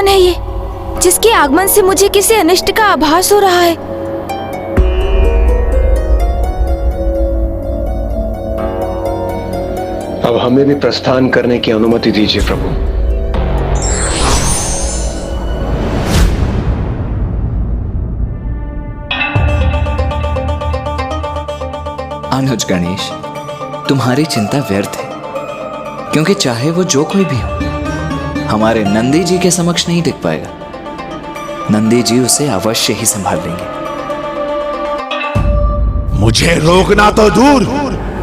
कौन है ये जिसके आगमन से मुझे किसी अनिष्ट का आभास हो रहा है? अब हमें भी प्रस्थान करने की अनुमति दीजिए प्रभु। अनुज गणेश, तुम्हारी चिंता व्यर्थ है, क्योंकि चाहे वो जो कोई भी हो, हमारे नंदी जी के समक्ष नहीं टिक पाएगा। नंदी जी उसे अवश्य ही संभाल लेंगे। मुझे रोकना तो दूर,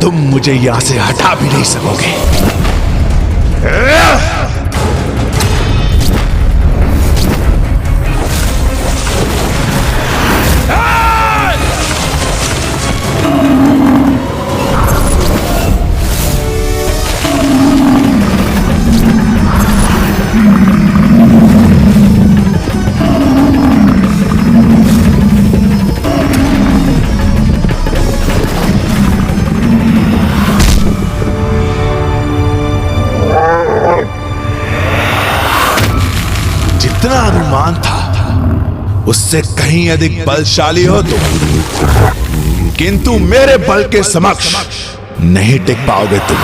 तुम मुझे यहां से हटा भी नहीं सकोगे। जितना अनुमान था उससे कहीं अधिक बलशाली हो तुम, किंतु मेरे बल के समक्ष नहीं टिक पाओगे तुम।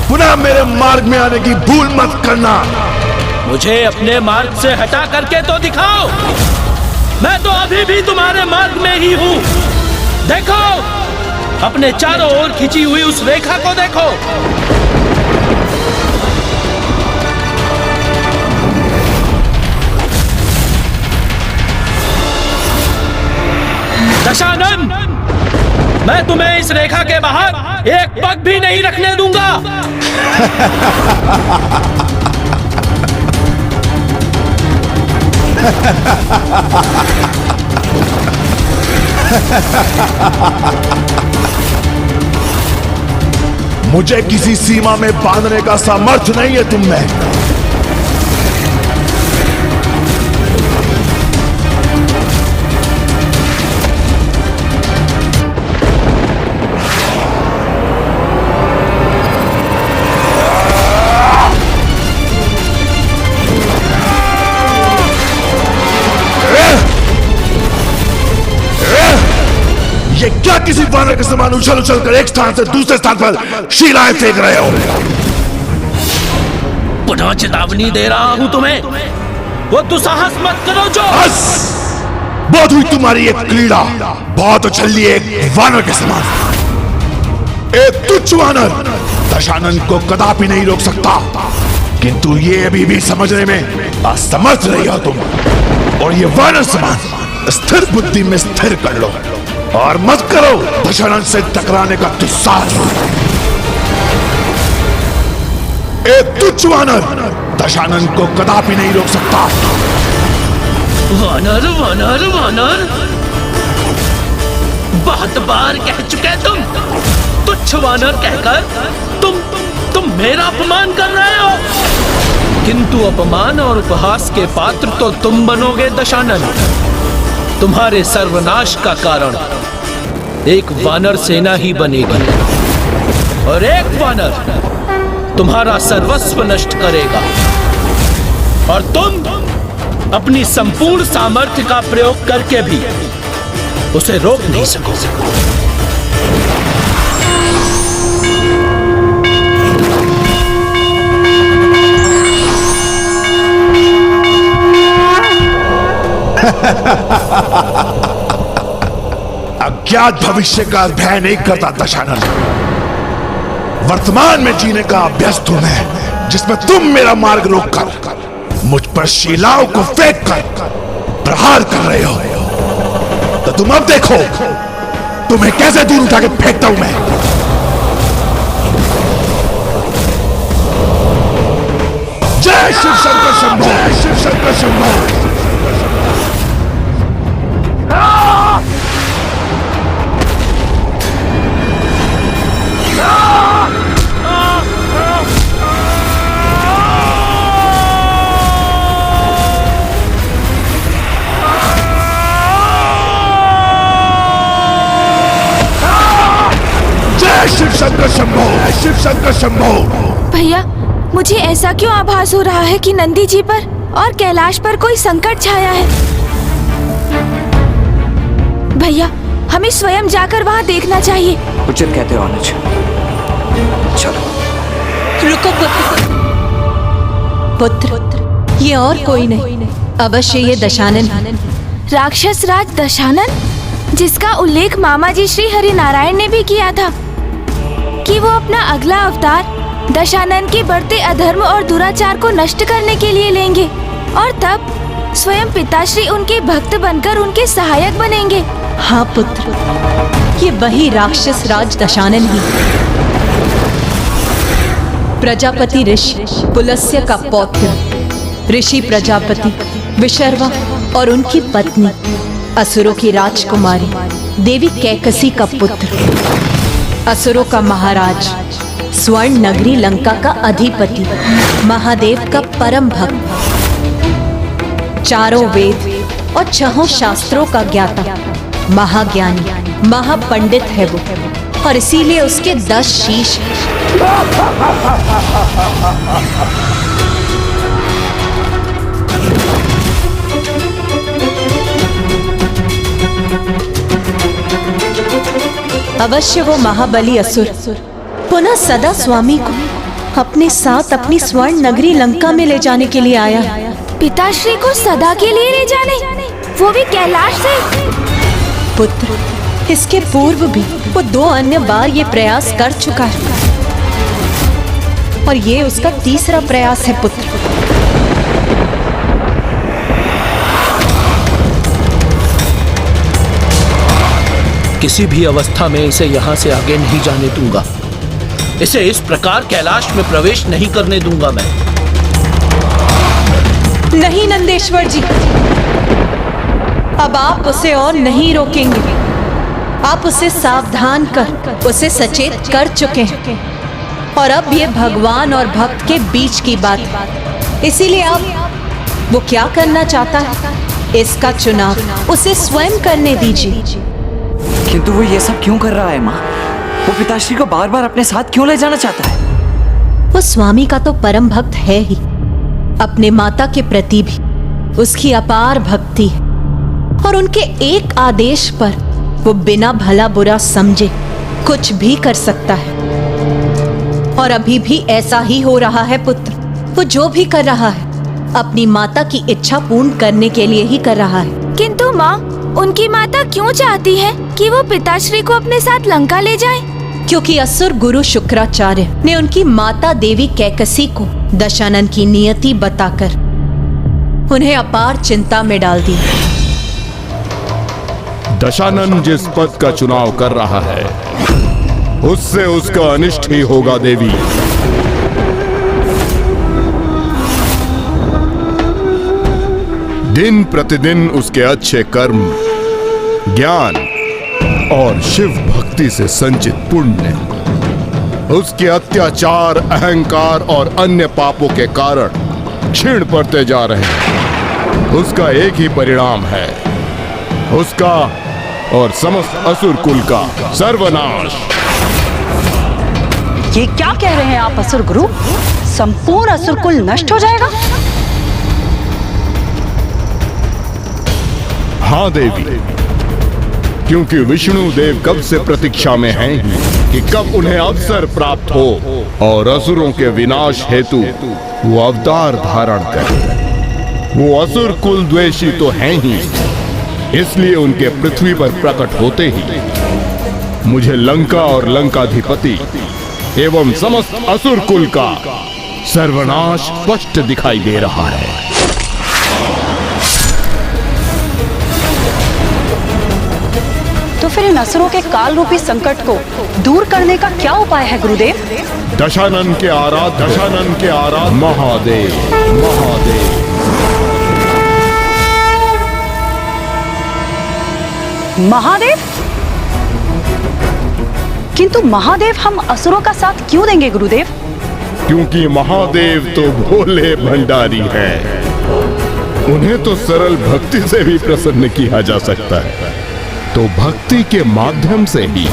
पुनः मेरे मार्ग में आने की भूल मत करना। मुझे अपने मार्ग से हटा करके तो दिखाओ। मैं तो अभी भी तुम्हारे मार्ग में ही हूं। देखो, अपने चारों ओर खिंची हुई उस रेखा को देखो। दशानन, मैं तुम्हें इस रेखा के बाहर एक पग भी नहीं रखने दूंगा। मुझे किसी सीमा में बांधने का सामर्थ्य नहीं है तुम में। ये क्या किसी वानर के समान उछल उछल कर एक स्थान से दूसरे स्थान पर शिलाएं फेंक रहे हो? पुनः चेतावनी दे रहा हूं तुम्हें, वो दुस्साहस मत करो। जो बस, बहुत हुई तुम्हारी एक क्रीड़ा, बहुत उछल लिए एक वानर के समान। एक तुच्छ वानर दशानन को कदापि नहीं रोक सकता, किंतु ये अभी भी समझने में असमर्थ रही हो तुम। और ये वानर समान स्थिर बुद्धि में स्थिर कर लो और मत करो दशानन से टकराने का दुस्साहस। एक तुच्छ वानर दशानन को कदापि नहीं रोक सकता। वानर वानर वानर, बहुत बार कह चुके तुम। तुच्छ वानर कहकर तुम मेरा अपमान कर रहे हो, किंतु अपमान और उपहास के पात्र तो तुम बनोगे दशानन। तुम्हारे सर्वनाश का कारण एक वानर सेना ही बनेगी, और एक वानर तुम्हारा सर्वस्व नष्ट करेगा, और तुम अपनी संपूर्ण सामर्थ्य का प्रयोग करके भी उसे रोक नहीं सकोगे। अज्ञात भविष्य का भय नहीं करता दशानन। वर्तमान में जीने का अभ्यस्त हूं मैं, जिसमें तुम मेरा मार्ग रोककर मुझ पर शिलाओं को फेंक कर प्रहार कर रहे हो। तो तुम अब देखो तुम्हें कैसे दूर उठा के फेंकता हूं मैं। जय शिव शंकर शंभो, जय शिव शंकर शंभो। शिव शंकर शंभो, शिव शंकर शंभो। भैया, मुझे ऐसा क्यों आभास हो रहा है कि नंदी जी पर और कैलाश पर कोई संकट छाया है? भैया, हमें स्वयं जाकर वहाँ देखना चाहिए। उचित कहते हो अनुज, चलो। रुको पुत्र, ये और कोई नहीं, अवश्य ये दशानन। राक्षस राज दशानन, जिसका उल्लेख मामा जी श्री हरिनारायण ने भी किया था कि वो अपना अगला अवतार दशानन के बढ़ते अधर्म और दुराचार को नष्ट करने के लिए लेंगे और तब स्वयं पिताश्री उनके भक्त बनकर उनके सहायक बनेंगे। हाँ पुत्र, ये वही राक्षस राज दशानन ही, प्रजापति ऋषि पुलस्त्य का पौत्र, ऋषि प्रजापति विशर्वा और उनकी पत्नी असुरों की राजकुमारी देवी कैकसी का पुत्र, असुरों का महाराज, स्वर्ण नगरी लंका का अधिपति, महादेव का परम भक्त, चारों वेद और छहों शास्त्रों का ज्ञाता, महाज्ञानी, महापंडित है वो, और इसीलिए उसके 10 शीश हैं। अवश्य वो महाबली असुर पुनः सदा स्वामी को अपने साथ अपनी स्वर्ण नगरी लंका में ले जाने के लिए आया। पिताश्री को सदा के लिए ले जाने, वो भी कैलाश से? पुत्र, इसके पूर्व भी वो 2 अन्य बार ये प्रयास कर चुका है और ये उसका 3रा प्रयास है पुत्र। किसी भी अवस्था में इसे यहाँ से आगे नहीं जाने दूंगा। इसे इस प्रकार कैलाश में प्रवेश नहीं करने दूंगा मैं। नहीं नंदेश्वर जी, अब आप उसे और नहीं रोकेंगे। आप उसे सावधान कर उसे सचेत कर चुके हैं और अब ये भगवान और भक्त के बीच की बात है। इसीलिए अब वो क्या करना चाहता है, इसका चुनाव उसे स्वयं करने दीजिए। किंतु वो ये सब क्यों कर रहा है माँ? वो पिताश्री को बार बार अपने साथ क्यों ले जाना चाहता है? वो स्वामी का तो परम भक्त है ही, अपने माता के प्रति भी उसकी अपार भक्ति है और उनके एक आदेश पर वो बिना भला बुरा समझे कुछ भी कर सकता है। और अभी भी ऐसा ही हो रहा है पुत्र। वो जो भी कर रहा है अपनी माता की इच्छा पूर्ण करने के लिए ही कर रहा है। किंतु माँ, उनकी माता क्यों चाहती है कि वो पिताश्री को अपने साथ लंका ले जाए? क्योंकि असुर गुरु शुक्राचार्य ने उनकी माता देवी कैकसी को दशानन की नियति बताकर उन्हें अपार चिंता में डाल दिया। दशानन जिस पद का चुनाव कर रहा है उससे उसका अनिष्ट ही होगा देवी। दिन प्रतिदिन उसके अच्छे कर्म, ज्ञान और शिव भक्ति से संचित पुण्य उसके अत्याचार, अहंकार और अन्य पापों के कारण क्षीण पड़ते जा रहे हैं। उसका एक ही परिणाम है, उसका और समस्त असुर कुल का सर्वनाश। ये क्या कह रहे हैं आप असुर गुरु? संपूर्ण असुर कुल नष्ट हो जाएगा? हाँ देवी, क्योंकि विष्णु देव कब से प्रतीक्षा में हैं कि कब उन्हें अवसर प्राप्त हो और असुरों के विनाश हेतु वो अवतार धारण करें। वो असुर कुल द्वेषी तो हैं ही, इसलिए उनके पृथ्वी पर प्रकट होते ही मुझे लंका और लंकाधिपति एवं समस्त असुर कुल का सर्वनाश स्पष्ट दिखाई दे रहा है। तो फिर इन असुरों के काल रूपी संकट को दूर करने का क्या उपाय है गुरुदेव? दशानन के आराध महादेव। महादेव? किंतु महादेव हम असुरों का साथ क्यों देंगे गुरुदेव? क्योंकि महादेव तो भोले भंडारी हैं। उन्हें तो सरल भक्ति से भी प्रसन्न किया जा सकता है, तो भक्ति के माध्यम से ही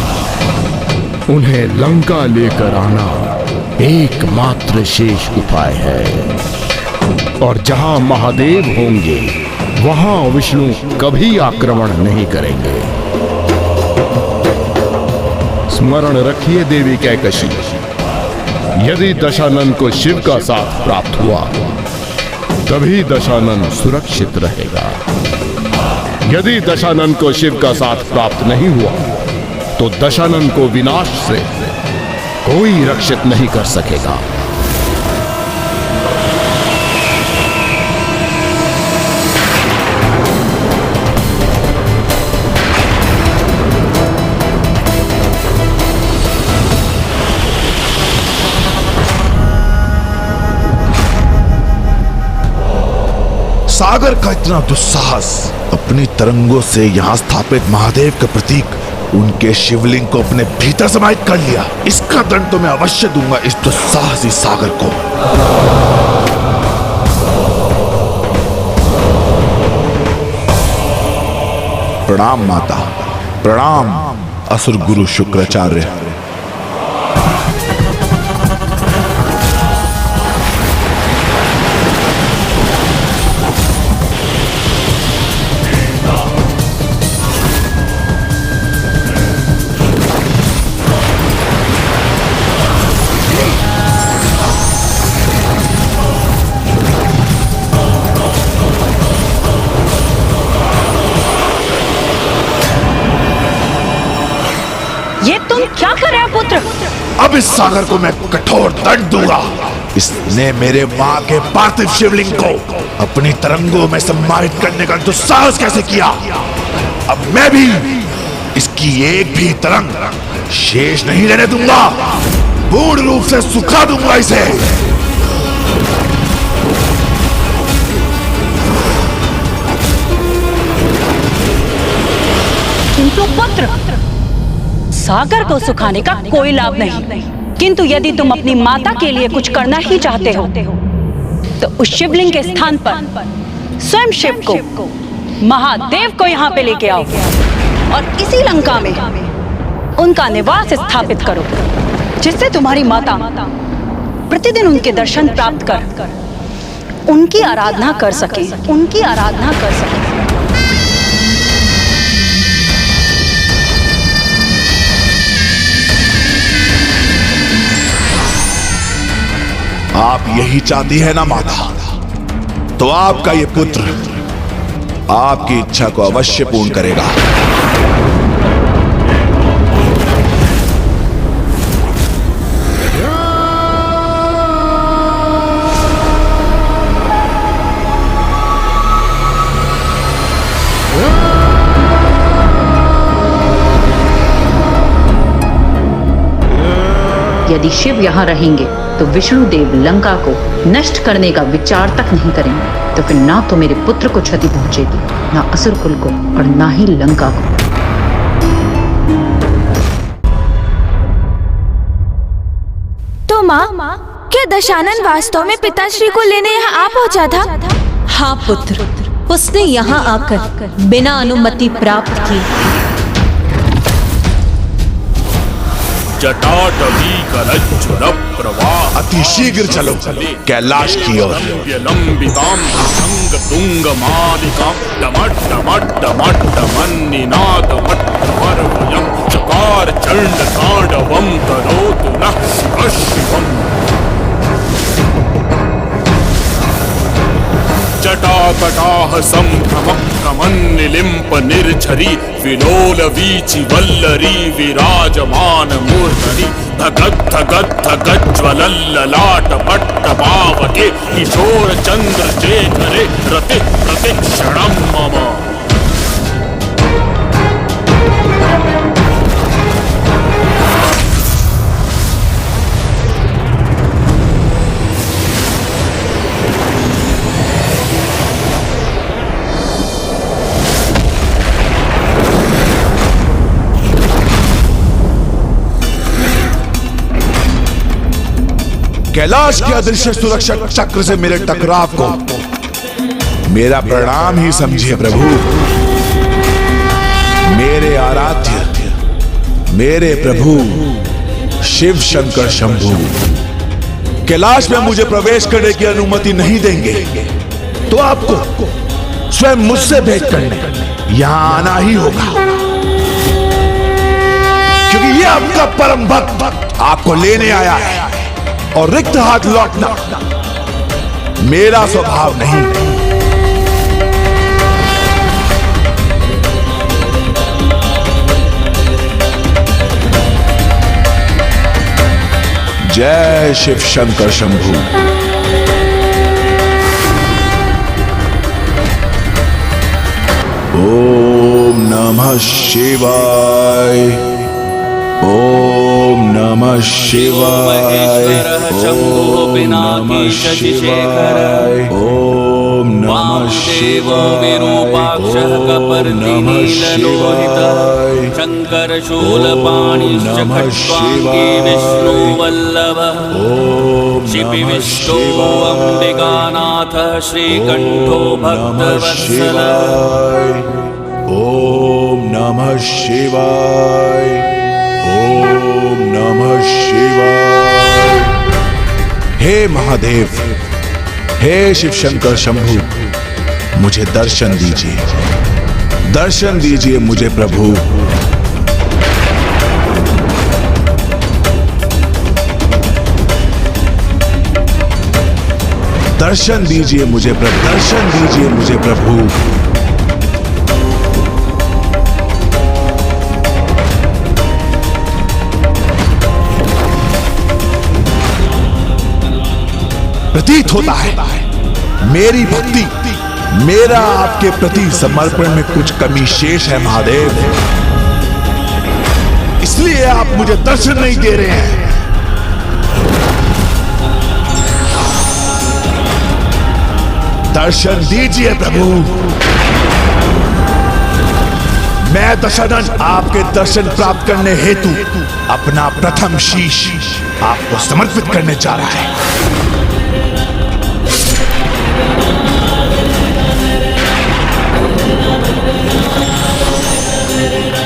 उन्हें लंका लेकर आना एकमात्र शेष उपाय है। और जहां महादेव होंगे वहां विष्णु कभी आक्रमण नहीं करेंगे। स्मरण रखिए देवी कैकशी, यदि दशानन को शिव का साथ प्राप्त हुआ तभी दशानन सुरक्षित रहेगा। यदि दशानन को शिव का साथ प्राप्त नहीं हुआ तो दशानन को विनाश से कोई रक्षित नहीं कर सकेगा। सागर का इतना दुस्साहस, अपनी तरंगों से यहाँ स्थापित महादेव के प्रतीक उनके शिवलिंग को अपने भीतर समाहित कर लिया। इसका दंड तो मैं अवश्य दूंगा इस दुस्साहसी सागर को। प्रणाम माता, प्रणाम असुर गुरु शुक्राचार्य। ये तुम क्या कर रहे हो पुत्र? अब इस सागर को मैं कठोर दंड दूंगा। इसने मेरे माँ के पार्थिव शिवलिंग को अपनी तरंगों में सम्मानित करने का दुस्साहस कैसे किया? अब मैं भी इसकी एक भी तरंग शेष नहीं रहने दूंगा। पूर्ण रूप से सुखा दूंगा इसे। किंतु पुत्र, सागर को सुखाने का कोई लाभ नहीं। किंतु यदि तुम अपनी माता के लिए कुछ करना ही चाहते हो तो उस शिवलिंग के स्थान पर स्वयं शिव को, महादेव को यहाँ पे लेके आओ और इसी लंका में उनका निवास स्थापित करो, जिससे तुम्हारी माता प्रतिदिन उनके दर्शन प्राप्त कर उनकी आराधना कर सके। आप यही चाहती है ना माता? तो आपका ये पुत्र आपकी इच्छा को अवश्य पूर्ण करेगा। यदि शिव यहाँ रहेंगे तो विष्णु देव लंका को नष्ट करने का विचार तक नहीं करेंगे। तो फिर ना तो मेरे पुत्र को क्षति पहुंचेगी, ना असुर कुल को, और ना ही लंका को। तो माँ, क्या दशानन वास्तव में पिताश्री को लेने यहाँ आ पहुँचा था? हाँ पुत्र, उसने यहाँ आकर बिना अनुमति प्राप्त की जटाटवी करज्जुर प्रवाह अति शीघ्र चलो कैलाश की ओर। लंबिताम संग तुंग मालिकाम डमट डमट डमट डमन्निनाद मट्टमर्वयम चकार चंड तांडवम करोतु नः शिवम। जटाकटाह संभ्रम प्रमन्निलिम्प निर्झरी विलोल वीचि वल्लरी विराजमान मूर्धनि धगत् धगत् धगत् ज्वलल्ललाट पट्ट पावके किशोर चंद्र शेखरे रति प्रतिक्षणं मम। कैलाश के अदृश्य सुरक्षक चक्र से मेरे टकराव को मेरा प्रणाम ही समझिए प्रभु। मेरे आराध्य, मेरे प्रभु शिव शंकर शंभू कैलाश में मुझे प्रवेश करने की अनुमति नहीं देंगे तो आपको स्वयं मुझसे भेंट करने यहां आना ही होगा, क्योंकि ये आपका परम भक्त आपको लेने आया है और रिक्त हाथ लौटना मेरा स्वभाव नहीं। जय शिव शंकर शंभू। ओम नमः शिवाय, ओम नमः शिवाय, ओम नमः शिवाय, ओम नमः शिवाय, ओम नमः शिवाय, शंकर शूलपाणिश्च खट्वांगी विष्णु वल्लभः शिवि विष्णु अंबिकानाथ श्रीकंठो भक्तवत्सलः। ओम नमः शिवाय, ओम नमः शिवाय। हे महादेव, हे शिव शंकर शंभू, मुझे दर्शन दीजिए, दर्शन दीजिए मुझे प्रभु। दर्शन दीजिए मुझे प्रभु, दर्शन दीजिए मुझे प्रभु। प्रतीत होता है मेरी भक्ति, मेरा आपके प्रति समर्पण में कुछ कमी शेष है महादेव, इसलिए आप मुझे दर्शन नहीं दे रहे हैं। दर्शन दीजिए प्रभु। मैं दशानन आपके दर्शन प्राप्त करने हेतु अपना प्रथम शीश आपको समर्पित करने जा रहा है।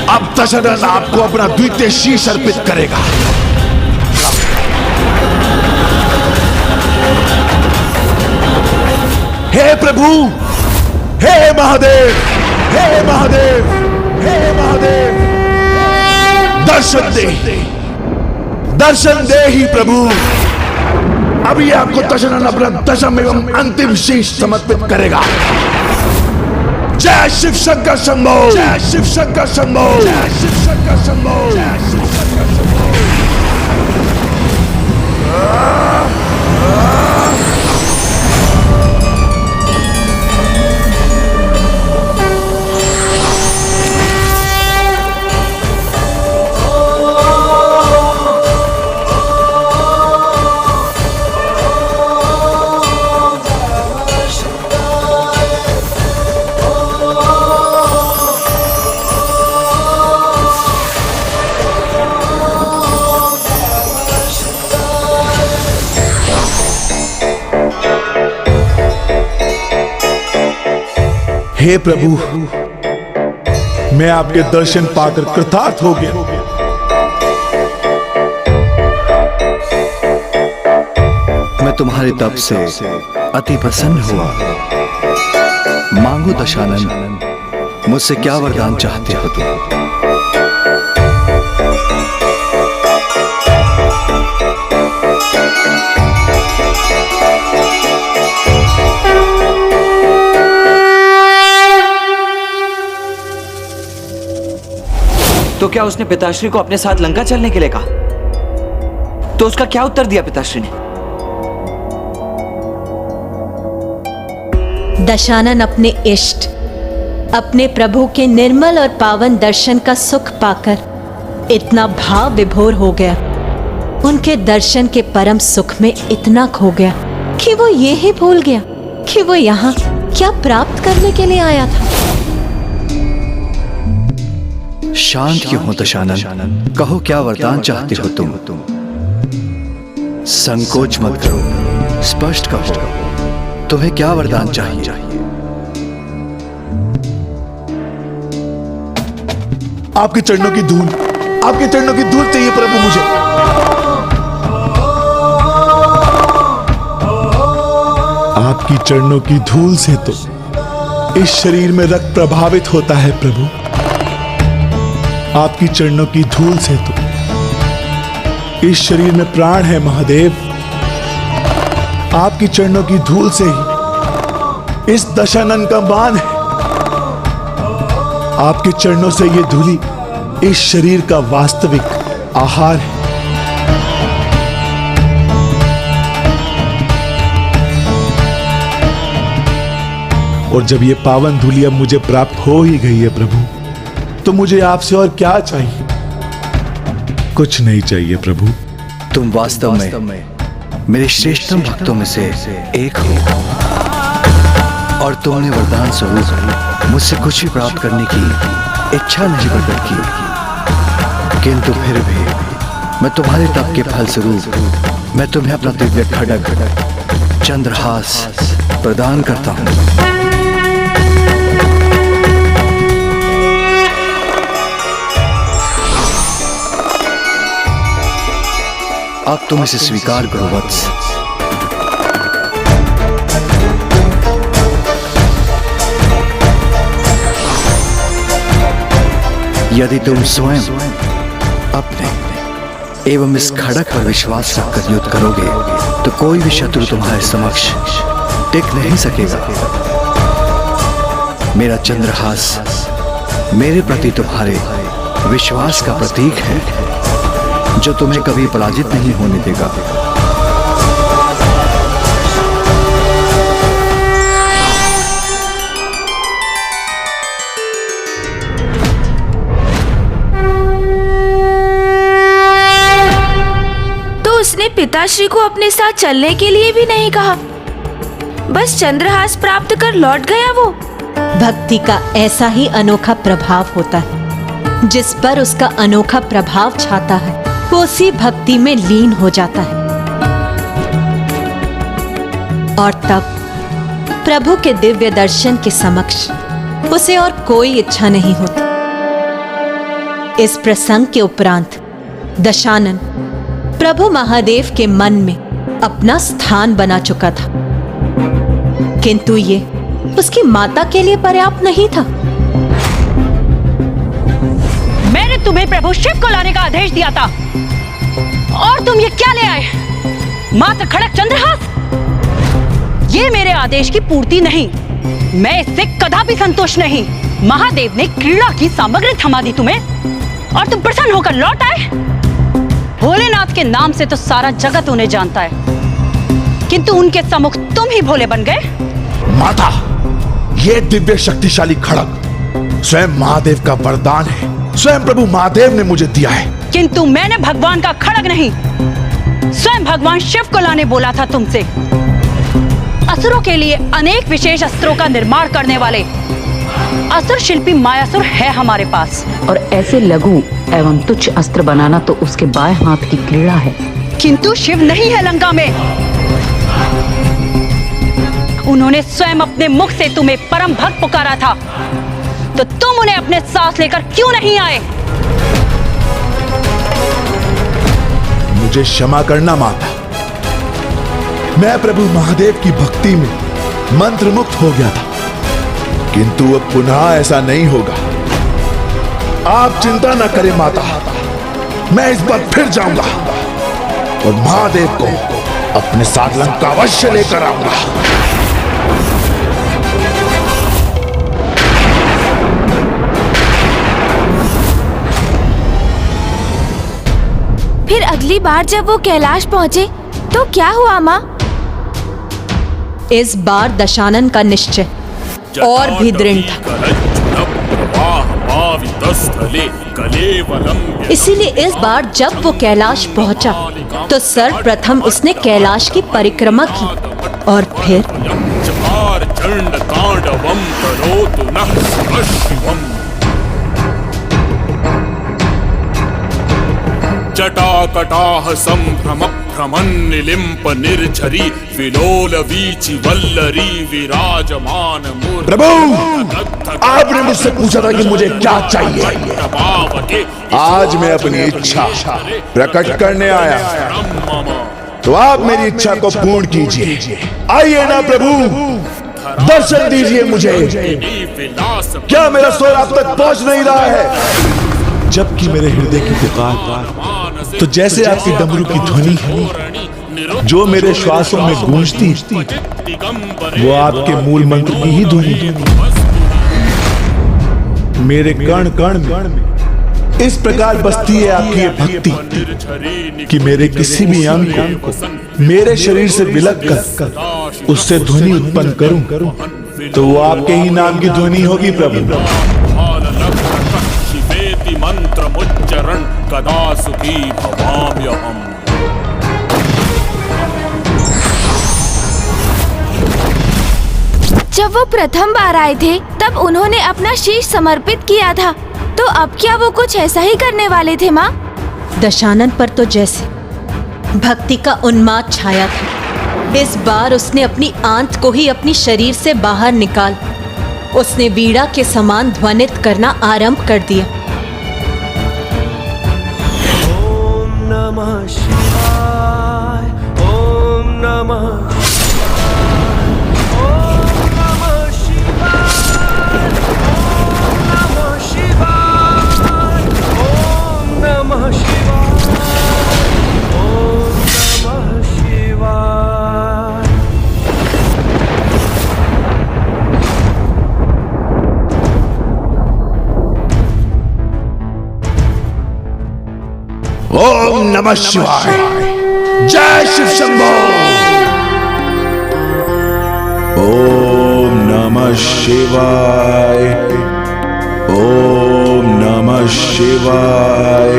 अब दशरथ आपको अपना द्वितीय शीश अर्पित करेगा। हे प्रभु, हे महादेव, हे महादेव, हे महादेव, दर्शन दे, दर्शन दे ही प्रभु। अभी आपको दशरथ अपना दशम एवं अंतिम शीश समर्पित करेगा। जय शिव शंकर शंभो, जय शिव शंकर शंभो, जय शिव शंकर शंभो, जय शिव शंकर शंभो। हे प्रभु, मैं आपके दर्शन पाकर कृतार्थ हो गया। मैं तुम्हारे तप से अति प्रसन्न हुआ। मांगो दशानन, मुझसे क्या वरदान चाहते हो तुम? तो क्या उसने पिताश्री को अपने साथ लंका चलने के लिए कहा? तो उसका क्या उत्तर दिया पिताश्री ने? दशानन अपने इष्ट, अपने प्रभु के निर्मल और पावन दर्शन का सुख पाकर इतना भाव विभोर हो गया, उनके दर्शन के परम सुख में इतना खो गया कि वो ये ही भूल गया कि वो यहाँ क्या प्राप्त करने के लिए आया था। शांत क्यों हो दशानन? कहो क्या वरदान चाहते हो तुम? संकोच मत करो, स्पष्ट कहो, तुम्हें क्या वरदान चाहिए? आपके चरणों की धूल, आपके चरणों की धूल चाहिए प्रभु मुझे। आपकी चरणों की धूल से तो इस शरीर में रक्त प्रभावित होता है प्रभु। आपकी चरणों की धूल से तो इस शरीर में प्राण है महादेव। आपकी चरणों की धूल से ही इस दशानन का मान है। आपके चरणों से ये धूली इस शरीर का वास्तविक आहार है। और जब ये पावन धूली अब मुझे प्राप्त हो ही गई है प्रभु, तो मुझे आपसे और क्या चाहिए? कुछ नहीं चाहिए प्रभु। तुम वास्तव में मेरे श्रेष्ठतम भक्तों में से एक हो, और तुमने वरदान स्वरूप मुझसे कुछ भी प्राप्त करने की इच्छा नहीं प्रकट की, किंतु फिर भी मैं तुम्हारे तप के फल स्वरूप मैं तुम्हें अपना दिव्य खड्ग चंद्रहास प्रदान करता हूं। अब तुम इसे स्वीकार करो वत्स। यदि तुम स्वयं अपने एवं इस खड्ग पर विश्वास रखकर युद्ध करोगे, तो कोई भी शत्रु तुम्हारे समक्ष टिक नहीं सकेगा। मेरा चंद्रहास मेरे प्रति तुम्हारे विश्वास का प्रतीक है, जो तुम्हें कभी पराजित नहीं होने देगा। तो उसने पिताश्री को अपने साथ चलने के लिए भी नहीं कहा, बस चंद्रहास प्राप्त कर लौट गया। वो भक्ति का ऐसा ही अनोखा प्रभाव होता है। जिस पर उसका अनोखा प्रभाव छाता है, वो उसी भक्ति में लीन हो जाता है, और तब प्रभु के दिव्य दर्शन के समक्ष उसे और कोई इच्छा नहीं होती। इस प्रसंग के उपरांत दशानन प्रभु महादेव के मन में अपना स्थान बना चुका था, किंतु ये उसकी माता के लिए पर्याप्त नहीं था। मैंने तुम्हें प्रभु शिव को लाने का आदेश दिया था, और तुम ये क्या ले आए? मात्र खड़ग चंद्रहास? ये मेरे आदेश की पूर्ति नहीं। मैं इससे कदापि संतुष्ट नहीं। महादेव ने क्रीड़ा की सामग्री थमा दी तुम्हें, और तुम प्रसन्न होकर लौट आए। भोलेनाथ के नाम से तो सारा जगत उन्हें जानता है, किंतु उनके सम्मुख तुम ही भोले बन गए। माता, ये दिव्य शक्तिशाली खड्ग स्वयं महादेव का वरदान है। स्वयं प्रभु महादेव ने मुझे दिया है। किंतु मैंने भगवान का खड्ग नहीं, स्वयं भगवान शिव को लाने बोला था तुमसे। असुरों के लिए अनेक विशेष अस्त्रों का निर्माण करने वाले असुर शिल्पी मायासुर है हमारे पास, और ऐसे लघु एवं तुच्छ अस्त्र बनाना तो उसके बाएं हाथ की क्रीड़ा है। किंतु शिव नहीं है लंका में। उन्होंने स्वयं अपने मुख से तुम्हें परम भक्त पुकारा था, तो तुम उन्हें अपने साथ लेकर क्यों नहीं आए? मुझे क्षमा करना माता। मैं प्रभु महादेव की भक्ति में मंत्र मुक्त हो गया था, किंतु अब पुनः ऐसा नहीं होगा। आप चिंता न करें माता, मैं इस बार फिर जाऊंगा और महादेव को अपने साथ लंका अवश्य लेकर आऊंगा। फिर अगली बार जब वो कैलाश पहुंचे तो क्या हुआ माँ? इस बार दशानन का निश्चय और भी दृढ़ था। इसीलिए इस बार जब वो कैलाश पहुंचा तो सर्वप्रथम उसने कैलाश की परिक्रमा की, और फिर जटाकटाह संभ्रम समभ्रमन्निलिम्प निर्झरी विलोल वीचि वल्लरी विराजमान मूर्धनि। प्रभु, आपने मुझसे पूछा था कि मुझे क्या चाहिए। आज मैं अपनी इच्छा प्रकट करने आया, तो आप मेरी इच्छा को पूर्ण कीजिए। आइए ना प्रभु, दर्शन दीजिए मुझे। क्या मेरा स्वर आप तक पहुंच नहीं रहा है? जबकि मेरे हृदय की पुकार तो जैसे आपकी डमरू की ध्वनि है, जो मेरे श्वासों में गूंजती, वो आपके मूल मंत्र की ही ध्वनि। मेरे कण कण में इस प्रकार बसती है आपकी ये भक्ति कि मेरे किसी भी अंग को मेरे शरीर से विलग कर उससे ध्वनि उत्पन्न करूं, तो वो आपके ही नाम की ध्वनि होगी प्रभु। मंत्र मुच्चरण कदा सुखी भवाम्यहम्। जब वो प्रथम बार आए थे तब उन्होंने अपना शीश समर्पित किया था, तो अब क्या वो कुछ ऐसा ही करने वाले थे माँ? दशानन पर तो जैसे भक्ति का उन्माद छाया था, इस बार उसने अपनी आंत को ही अपनी शरीर से बाहर निकाल उसने वीणा के समान ध्वनित करना आरंभ कर दिया। ओम नमः शिवाय, ओम नमः ओम नमः शिवाय। जय शिव शंभो। ओम नमः शिवाय, ओम नमः शिवाय,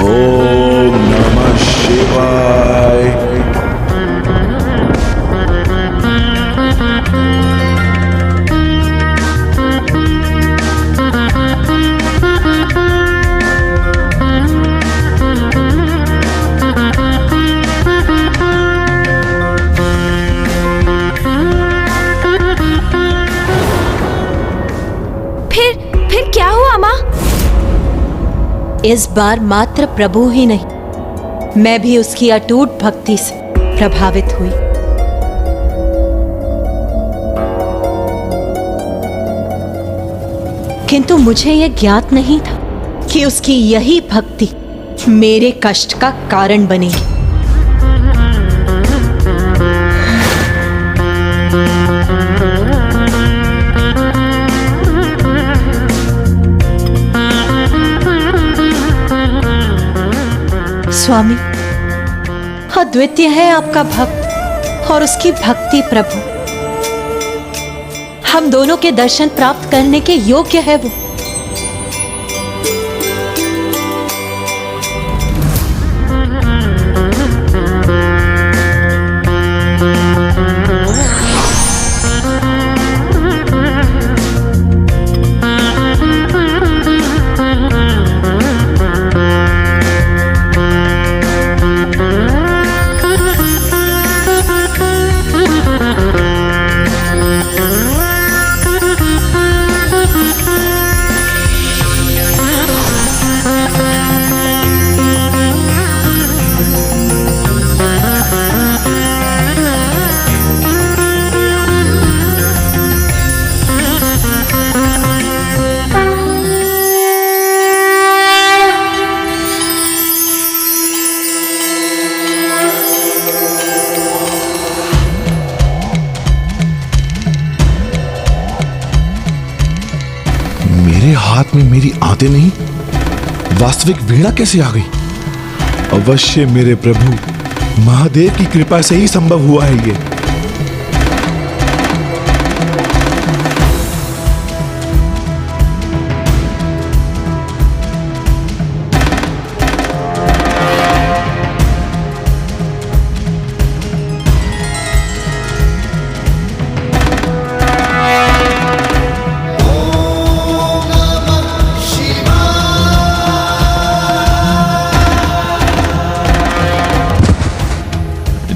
ओम नमः शिवाय। फिर क्या हुआ माँ? इस बार मात्र प्रभु ही नहीं, मैं भी उसकी अटूट भक्ति से प्रभावित हुई। किंतु मुझे यह ज्ञात नहीं था कि उसकी यही भक्ति मेरे कष्ट का कारण बनेगी। स्वामी, अद्वितीय है आपका भक्त और उसकी भक्ति प्रभु। हम दोनों के दर्शन प्राप्त करने के योग्य है वो। हाथ में मेरी आते नहीं, वास्तविक वीणा कैसे आ गई? अवश्य मेरे प्रभु महादेव की कृपा से ही संभव हुआ है ये।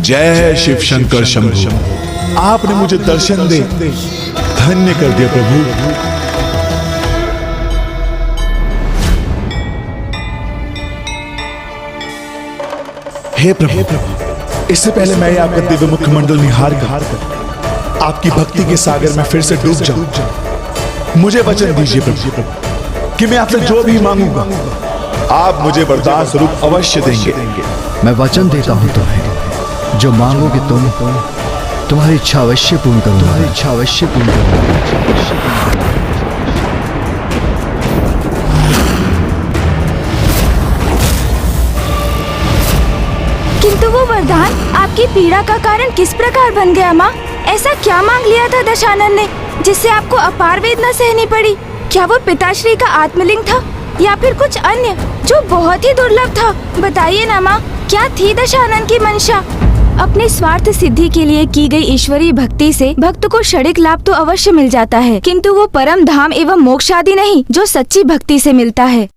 जय शिव शंकर शंभु। आपने मुझे दर्शन दे धन्य कर दिया प्रभु। हे प्रभु, इससे पहले मैं आपका दिव्य मुखमंडल निहार कर आपकी भक्ति के सागर में फिर से डूब जाऊं। मुझे वचन दीजिए प्रभु कि मैं आपसे जो भी मांगूंगा आप मुझे वरदान स्वरूप अवश्य देंगे। मैं वचन देता हूं तुम्हें, जो मांगोगे तुम, तुम्हारी इच्छा अवश्य पूर्ण करूंगा। तुम्हारी इच्छा अवश्य पूर्ण करूंगा। किंतु वो वरदान आपकी पीड़ा का कारण किस प्रकार बन गया माँ? ऐसा क्या मांग लिया था दशानन ने जिससे आपको अपार वेदना सहनी पड़ी? क्या वो पिताश्री का आत्मलिंग था या फिर कुछ अन्य जो बहुत ही दुर्लभ था? बताइए ना माँ, क्या थी दशानन की मंशा? अपने स्वार्थ सिद्धि के लिए की गई ईश्वरीय भक्ति से भक्त को क्षणिक लाभ तो अवश्य मिल जाता है, किंतु वो परम धाम एवं मोक्ष आदि नहीं जो सच्ची भक्ति से मिलता है।